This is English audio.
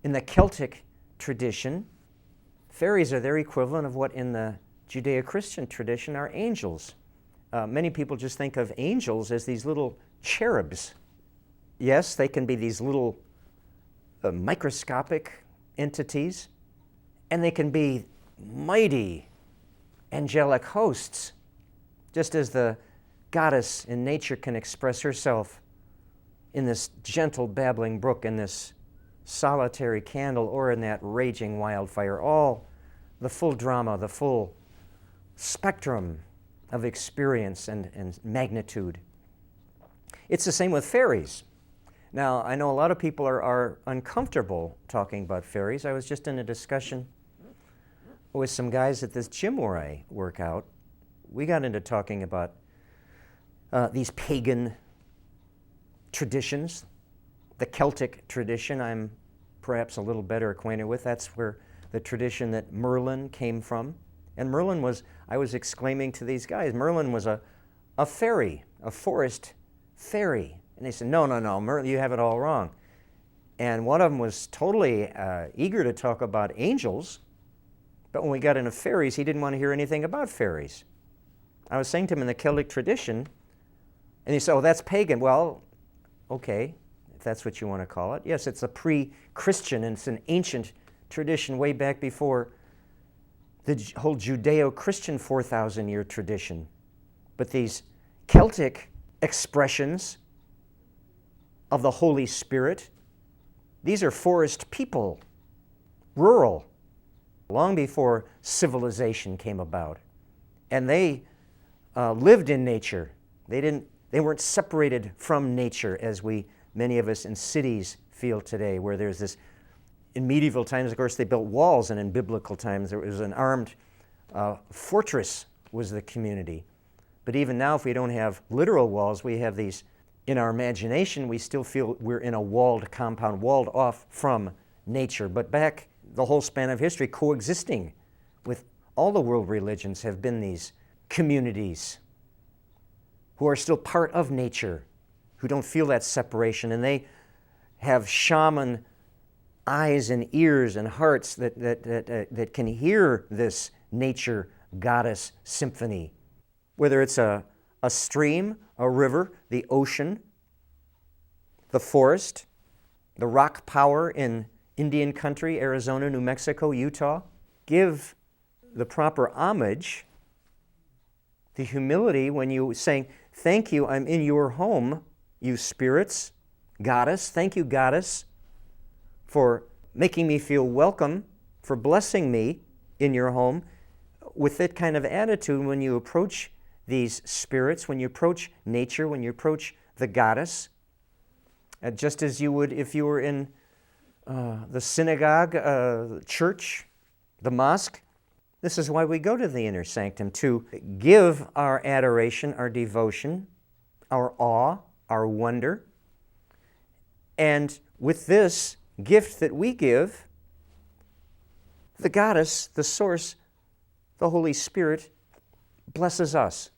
In the Celtic tradition, fairies are their equivalent of what in the Judeo-Christian tradition are angels. Many people just think of angels as these little cherubs. Yes, they can be these little microscopic entities, and they can be mighty angelic hosts, just as the goddess in nature can express herself in this gentle babbling brook, in this solitary candle, or in that raging wildfire. All the full drama, the full spectrum of experience and magnitude. It's the same with fairies. Now, I know a lot of people are uncomfortable talking about fairies. I was just in a discussion with some guys at this gym where I work out. We got into talking about these pagan traditions. The Celtic tradition I'm perhaps a little better acquainted with. That's where the tradition that Merlin came from. And Merlin was, I was exclaiming to these guys, Merlin was a fairy, a forest fairy. And they said, no, Merlin, you have it all wrong. And one of them was totally eager to talk about angels, but when we got into fairies, he didn't want to hear anything about fairies. I was saying to him in the Celtic tradition, and he said, oh, that's pagan. Well, okay, if that's what you want to call it. Yes, it's a pre-Christian, and it's an ancient tradition way back before the whole Judeo-Christian 4,000-year tradition. But these Celtic expressions of the Holy Spirit, these are forest people, rural, long before civilization came about. And they lived in nature. They weren't separated from nature as many of us in cities feel today, where there's this, in medieval times, of course, they built walls, and in biblical times, there was an armed fortress was the community. But even now, if we don't have literal walls, we have these, in our imagination, we still feel we're in a walled compound, walled off from nature. But back the whole span of history, coexisting with all the world religions have been these communities who are still part of nature, who don't feel that separation, and they have shaman eyes and ears and hearts that can hear this nature goddess symphony. Whether it's a stream, a river, the ocean, the forest, the rock power in Indian country, Arizona, New Mexico, Utah, give the proper homage, the humility when you saying, thank you, I'm in your home, you spirits, goddess, thank you, goddess, for making me feel welcome, for blessing me in your home. With that kind of attitude, when you approach these spirits, when you approach nature, when you approach the goddess, just as you would if you were in the synagogue, church, the mosque. This is why we go to the inner sanctum, to give our adoration, our devotion, our awe, our wonder. And with this gift that we give, the goddess, the source, the Holy Spirit, blesses us.